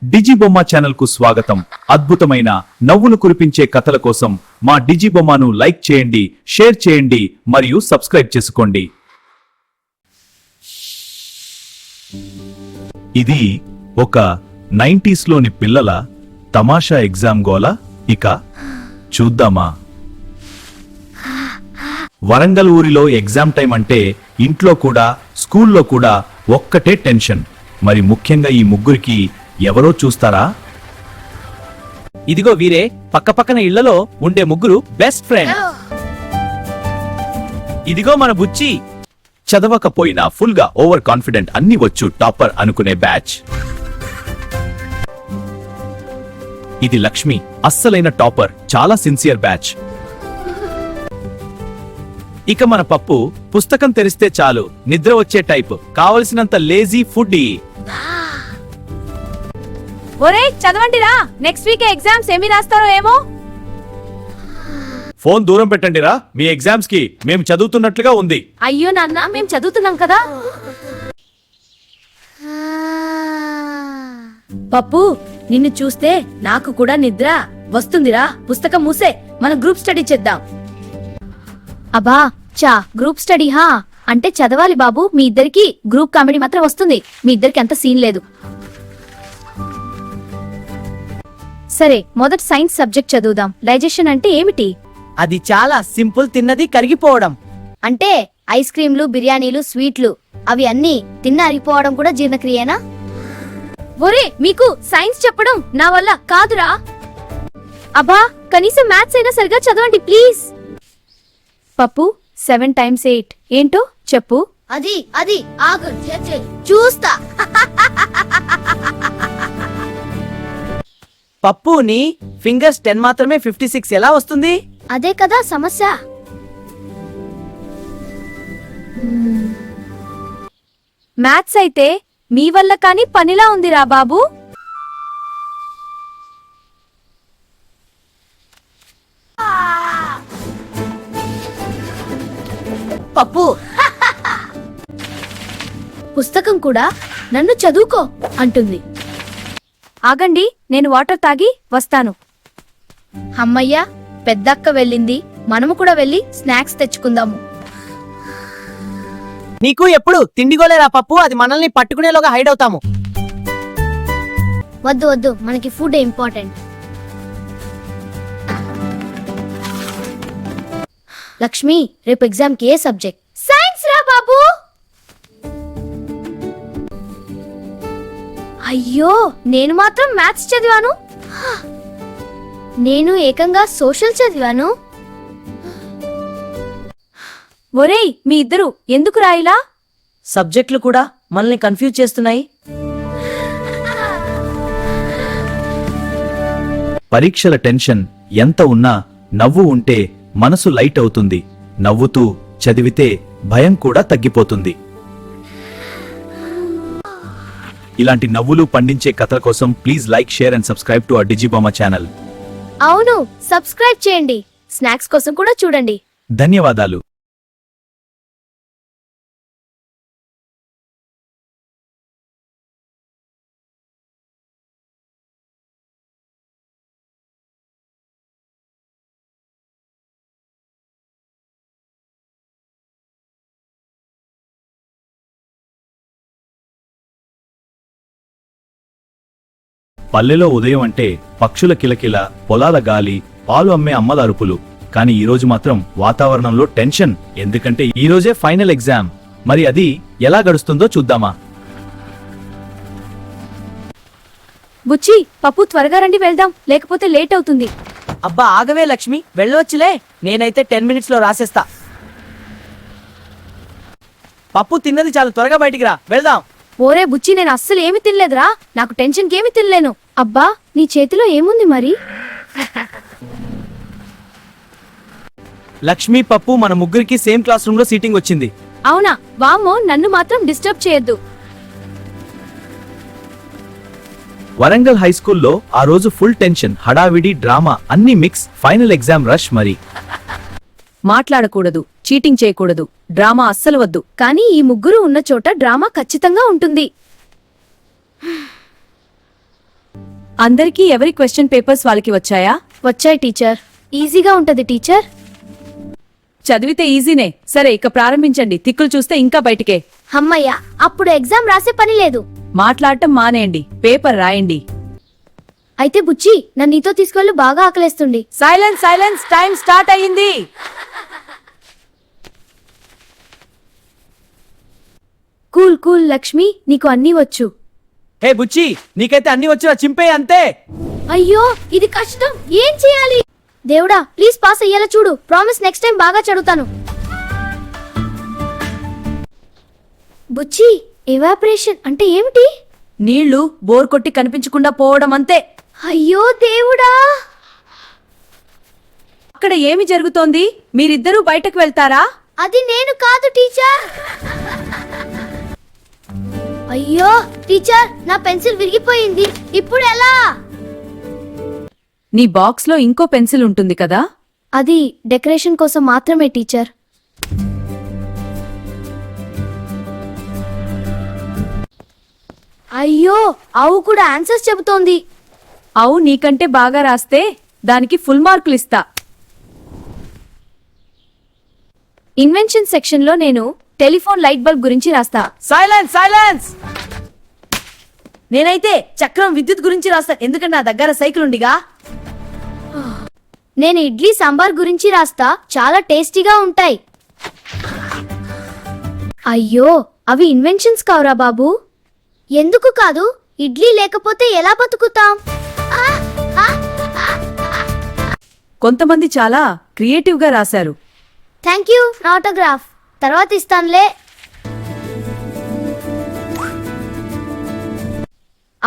డిజిబొమ్మ channel కు స్వాగతం. అద్భుతమైన నవ్వును కురిపించే కథల కోసం మా డిజిబొమ్మను లైక్ చేయండి, షేర్ చేయండి మరియు సబ్స్క్రైబ్ చేసుకోండి. ఇది ఒక 90s లోని పిల్లల తమాషా ఎగ్జామ్ గోల. ఇక చూద్దామా? వరంగల్ ఊరిలో ఎగ్జామ్ టైం అంటే ఇంట్లో కూడా స్కూల్లో కూడా ఒక్కటే టెన్షన్. మరి ముఖ్యంగా ఈ ముగ్గురికి ఎవరో చూస్తారా? ఇదిగో వీరే పక్కపక్కన ఇళ్లలో ఉండే ముగ్గురు బెస్ట్ ఫ్రెండ్. ఇదిగో మన బుచ్చి. చదవకపోయినా ఫుల్ గా ఓవర్ కాన్ఫిడెంట్, అన్ని వచ్చు టాపర్ అనుకునే బ్యాచ్. ఇది లక్ష్మి, అస్సలైన టాపర్, చాలా సిన్సియర్ బ్యాచ్. ఇక మన పప్పు, పుస్తకం తెరిస్తే చాలు నిద్ర వచ్చే టైప్, కావలసినంత లేజీ ఫుడ్. ఒరే చదవండిరా, నెక్స్ట్ వీక్ ఎగ్జామ్స్ ఏమి రాస్తారో ఏమో. ఫోన్ దూరం పెట్టండిరా, మీ ఎగ్జామ్స్ కి మేము చదువుతున్నట్లుగా ఉంది. అయ్యో నాన్న, మేం చదువుతున్నాం కదా. పప్పు, నిన్ను చూస్తే నాకు కూడా నిద్ర వస్తుందిరా. పుస్తకం మూసే, మన గ్రూప్ స్టడీ చేద్దాం. అబ్బా చా, గ్రూప్ స్టడీ హా అంటే చదవాలి బాబు. మీ ఇద్దరికి గ్రూప్ కామెడీ మాత్రం వస్తుంది, మీ ఇద్దరికి అంత సీన్ లేదు. సరే, మొదటి సైన్స్ సబ్జెక్ట్ చదువుదాం. డైజెషన్ అంటే ఏమిటి? అది చాలా సింపుల్, తిన్నది కరిగిపోవడం. అంటే ఐస్ క్రీంలు, బిర్యానీలు, స్వీట్లు అవి అన్నీ తిన్న అరిగిపోవడం కూడా జీర్ణక్రియనా? ఒరే, మీకు సైన్స్ చెప్పడం నా వల్ల కాదురా. అబ్బా, కనీసం మ్యాథ్స్ అయినా సరిగా చదవండి ప్లీజ్. పప్పు, 7 times 8 ఏంటో చెప్పు. అది అది ఆగు, చూస్తా. పప్పుని ఫింగర్స్ 10 మాత్రమే 56 ఎలా వస్తుంది? అదే కదా సమస్య. మ్యాథ్స్ అయితే మీ వల్ల కానీ పనిలా ఉందిరా బాబు. పప్పు, పుస్తకం కూడా నన్ను చదువుకో అంటుంది. ఆగండి, నేను వాటర్ తాగి వస్తాను. అమ్మయ్య, పెద్దక్క వెళ్ళింది, మనము కూడా వెళ్ళి స్నాక్స్ తెచ్చుకుందాము. నీకు ఎప్పుడు తిండిగోలేరా పప్పు, అది మనల్ని పట్టుకునేలోగా హైడ్ అవుతాము. వద్దు వద్దు, మనకి ఫుడ్ ఇంపార్టెంట్. లక్ష్మి, రేపు ఎగ్జామ్ కి ఏ సబ్జెక్ట్? సైన్స్ రా బాబు. అయ్యో, నేను మాత్రం మ్యాథ్స్ చదివాను. నేను ఏకంగా సోషల్ చదివాను. ఒరేయ్, మీ ఇద్దరు ఎందుకు రాయిలా? సబ్జెక్టులు కూడా మనల్ని కన్ఫ్యూజ్ చేస్తున్నాయి. పరీక్షల టెన్షన్ ఎంత ఉన్నా నవ్వు ఉంటే మనసు లైట్ అవుతుంది. నవ్వుతూ చదివితే భయం కూడా తగ్గిపోతుంది. ఇలాంటి నవ్వులు పండించే కథల కోసం please like, share and subscribe to our Digibomma channel. అవును, సబ్స్క్రైబ్ చేయండి. స్నాక్స్ కోసం కూడా చూడండి. ధన్యవాదాలు. పల్లెలో ఉదయం అంటే పక్షుల కిలకిల, పొలాల గాలి, పాలు అమ్మే అమ్మల అరుపులు. కానీ ఈరోజు మాత్రం వాతావరణంలో టెన్షన్. ఎందుకంటే ఈరోజే ఫైనల్ ఎగ్జామ్. మరి అది ఎలా గడుస్తుందో చూద్దామా? బుచ్చి, పప్పు త్వరగా రండి, వెళ్దాం, లేకపోతే లేట్ అవుతుంది. అబ్బా ఆగవే లక్ష్మి, వెళ్ళవచ్చులే. నేనైతే 10 minutes లో రాసేస్తా. పప్పు, తిన్నది చాలు, త్వరగా బయటికి రా, వెళ్దాం. ఓరే బుచ్చి, నేను అస్సలు ఏమి తినలేదురా. నాకు టెన్షన్కి ఏమి తినలేను. అబ్బా, నీ చేతిలో ఏముంది మరి? లక్ష్మి, పప్పు మన ముగ్గురికి సేమ్ క్లాస్ రూమ్ లో సీటింగ్ వచ్చింది. అవునా? వామ్మో, నన్ను మాత్రం డిస్టర్బ్ చేయొద్దు. వరంగల్ హై స్కూల్లో ఆ రోజు ఫుల్ టెన్షన్, హడావిడి, డ్రామా అన్ని మిక్స్. Final exam rush. మరి మాట్లాడకూడదు, చీటింగ్ చేయకూడదు, డ్రామా అస్సలు వద్దు. కానీ ఈ ముగ్గురు ఉన్న చోట డ్రామా ఖచ్చితంగా ఉంటుంది. అందరికీ ఎవరి క్వశ్చన్ పేపర్స్ వాళ్ళకి వచ్చాయా? వచ్చాయి టీచర్. ఈజీగా ఉంటది టీచర్. చదివితే ఈజీనే. సరే, ఇక ప్రారంభించండి. తిక్కులు చూస్తే ఇంకా బయటికే. అమ్మయ్య, అప్పుడు ఎగ్జామ్ రాసే పని లేదు. మాట్లాడటం మానేయండి, పేపర్ రాయండి. అయితే బుచ్చి, నన్ను నీతో తీసుకెళ్ళు, బాగా ఆకలేస్తుంది. సైలెన్స్ సైలెన్స్, టైం స్టార్ట్ అయ్యింది. కూల్ కూల్ లక్ష్మి, నీకు అన్నీ వచ్చు. హే బుచ్చి, నీకైతే అన్ని వచ్చినా చింపే అంతే. అయ్యో, ఇది కష్టం. ఏం చేయాలి? దేవుడా, ప్లీజ్ పాస్ అయ్యేలా చూడు. ప్రామిస్ నెక్స్ట్ టైం బాగా చదువుతాను. బుచ్చి, ఎవాపరేషన్ అంటే ఏమిటి? నీళ్లు బోర్ కొట్టి కనిపించకుండా పోవడం అంతే. అయ్యో దేవుడా! అక్కడ ఏమి జరుగుతోంది? మీరిద్దరూ బయటకు వెళ్తారా? అది నేను కాదు టీచర్. అయ్యో టీచర్, నా పెన్సిల్ విరిగిపోయింది. ఇప్పుడు ఎలా? నీ బాక్స్ లో ఇంకో పెన్సిల్ ఉంటుంది కదా? అది డెకరేషన్ కోసం మాత్రమే టీచర్. అయ్యో, అవు కూడా ఆన్సర్స్ చెబుతోంది. అవు నీకంటే బాగా రాస్తే దానికి ఫుల్ మార్కులు ఇస్తా. ఇన్వెన్షన్ సెక్షన్ లో నేను టెలిఫోన్ లైట్ బల్బ్ గురించి రాస్తా. Silence silence. నేనైతే చక్రం విద్యుత్ గురించి రాస్తాను, ఎందుకంటే నా దగ్గర సైకిల్ ఉండిగా. నేను ఇడ్లీ సాంబార్ గురించి రాస్తా, చాలా టేస్టీగా ఉంటాయి. అయ్యో, అవి ఇన్వెన్షన్స్ కావురా బాబు. ఎందుకు కాదు? ఇడ్లీ లేకపోతే ఎలా బతుకుతాం? కొంతమంది చాలా క్రియేటివ్ గా రాశారు. Thank you. నా ఆటోగ్రాఫ్ తర్వాత ఇస్తానులే.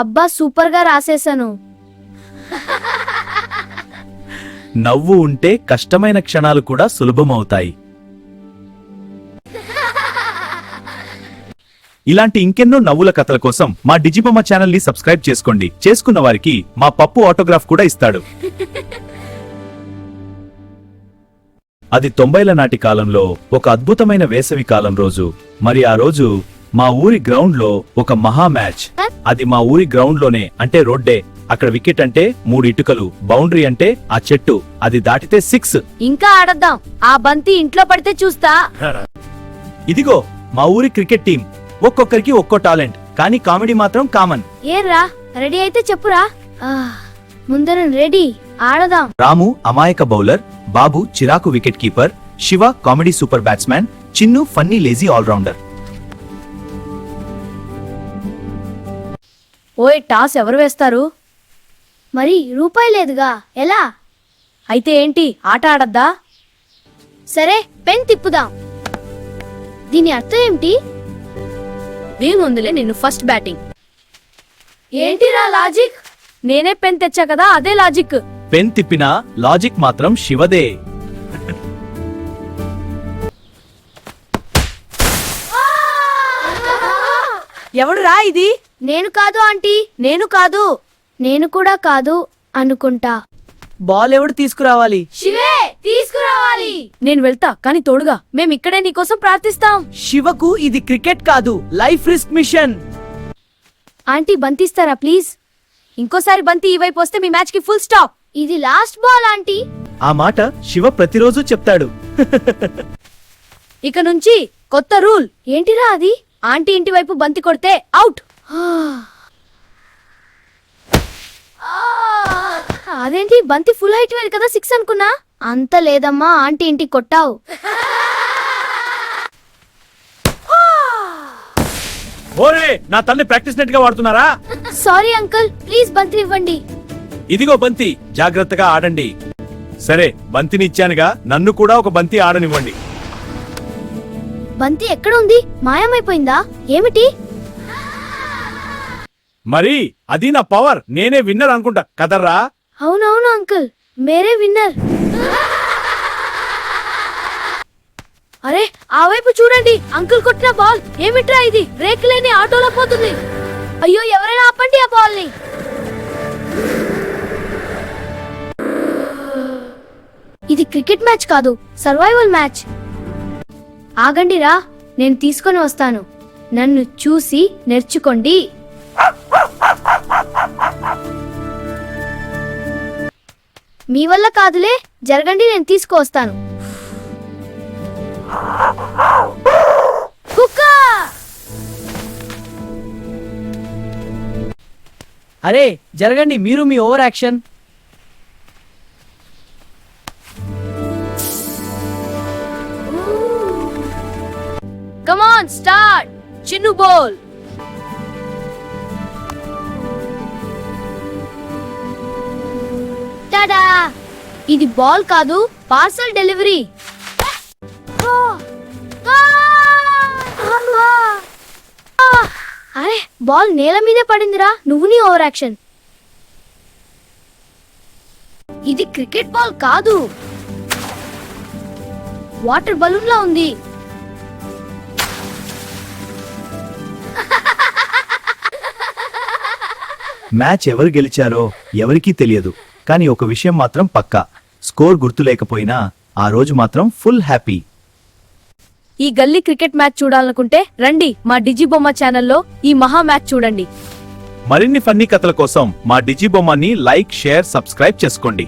అబ్బా, సూపర్ గా రాసేసాను. నవ్వు ఉంటే కష్టమైన క్షణాలు కూడా సులభమవుతాయి. ఇలాంటి ఇంకెన్నో నవ్వుల కథల కోసం మా డిజిబొమ్మ ఛానల్ ని సబ్స్క్రైబ్ చేసుకోండి. చేసుకున్న వారికి మా పప్పు ఆటోగ్రాఫ్ కూడా ఇస్తాడు. అది 90ల నాటి కాలంలో ఒక అద్భుతమైన వేసవి కాలం రోజు. మరి ఆ రోజు మా ఊరి గ్రౌండ్ లో ఒక మహా మ్యాచ్. అది మా ఊరి గ్రౌండ్ లోనే, అంటే రోడ్డే. అక్కడ వికెట్ అంటే 3 ఇటుకలు, బౌండరీ అంటే ఆ చెట్టు, అది దాటితే 6. ఇంకా ఆడద్దాం. ఆ బంతి ఇంట్లో పడితే చూస్తా. ఇదిగో మా ఊరి క్రికెట్ టీం. ఒక్కొక్కరికి ఒక్కో టాలెంట్, కానీ కామెడీ మాత్రం కామన్. ఏర్రా, రెడీ అయితే చెప్పురా. ముందర రెడీ, ఆడదాం. రాము అమాయక బౌలర్, బాబు చిరాకు wicket keeper, Shiva comedy super batsmen, Chinnu funny lazy allrounder. ఓయ్, టాస్ ఎవరు వేస్తారు? మరి రూపాయి లేదుగా, ఎలా? అయితే ఏంటి, ఆట ఆడద్దా? సరే, పెన్ తిప్పుదాం. దీని అర్థం ఏమిటి? నేనుందిలే, నిన్ను ఫస్ట్ బ్యాటింగ్. ఏంటిరా లాజిక్? నేనే పెన్ తెచ్చా కదా, అదే లాజిక్. పెన్ తిప్పినా లాజిక్ మాత్రం శివదే. ఎవడు రా ఇది? నేను కాదు ఆంటీ. నేను కాదు. నేను కూడా కాదు అనుకుంటా. బాల్ ఎవడు తీసుకురావాలి? శివే తీసుకురావాలి. నేను వెళ్తా, కానీ తోడుగా. మేమిక్కడే నీకోసం ప్రార్థిస్తాం. శివకు ఇది క్రికెట్ కాదు, లైఫ్ రిస్క్ మిషన్. ఆంటీ, బంతిస్తారా ప్లీజ్? ఇంకోసారి బంతి ఈ వైపు వస్తే మీ మ్యాచ్ కి ఫుల్ స్టాప్. ఇది లాస్ట్ బాల్ ఆంటీ. ఆ మాట శివ ప్రతిరోజు చెప్తాడు. ఇక నుంచి కొత్త రూల్. ఏంటిరా అది? ఆంటీ ఇంటి వైపు బంతి కొడితే అవుట్. అదేంటి, బంతి ఫుల్ హైట్ వేది కదా, 6 అనుకున్నా. అంత లేదమ్మా, ఆంటీ ఇంటికి కొట్టావు. ఓరే, నా తల్లి ప్రాక్టీస్ నెట్ గా వాడుతున్నారా? సారీ అంకుల్, ప్లీజ్ బంతి ఇవ్వండి. ఇదిగో బంతి, జాగ్రత్తగా ఆడండి. సరే, బంతిని ఇచ్చానుగా, నన్ను కూడా ఒక బంతి ఆడనివ్వండి. బంతి ఎక్కడ ఉంది? మాయమైపోయిందా ఏమిటి? మరి అది నా పవర్, నేనే విన్నర్ అనుకుంటా కదర్రా. అవునవును అంకుల్, మేరే విన్నర్. అరే, ఆ వైపు చూడండి, అంకుల్ కొట్టిన బాల్. ఏమిట్రా ఇది? బ్రేక్ లేని ఆటోలో పోతుంది. అయ్యో, ఎవరైనా ఆపండి ఆ బాల్ ని. ఇది క్రికెట్ మ్యాచ్ కాదు, సర్వైవల్ మ్యాచ్. ఆగండిరా, నేను తీసుకొని వస్తాను. నన్ను చూసి నేర్చుకోండి. మీ వల్ల కాదులే, జరగండి, నేను తీసుకువస్తాను. కుక్క! అరే జరగండి, మీరు మీ over action. Come on start. Chinnu బోల్. టాడా! ఇది బాల్ కాదు, పార్సల్ డెలివరీ. అరే బాల్ నేల మీదే పడిందిరా. నువ్వు నీ ఓవర్ యాక్షన్. ఇది క్రికెట్ బాల్ కాదు, వాటర్ బలూన్ లా ఉంది. మ్యాచ్ ఎవరు గెలిచారో ఎవరికీ తెలియదు, కానీ ఒక విషయం మాత్రం పక్కా, స్కోర్ గుర్తు లేకపోయినా ఆ రోజు మాత్రం ఫుల్ హ్యాపీ. ఈ గల్లీ క్రికెట్ మ్యాచ్ చూడాలనుకుంటే రండి మా డిజిబొమ్మ ఛానల్లో ఈ మహా మ్యాచ్ చూడండి. మరిన్ని ఫన్నీ కథల కోసం మా డిజిబొమ్మని లైక్, షేర్, సబ్స్క్రైబ్ చేసుకోండి.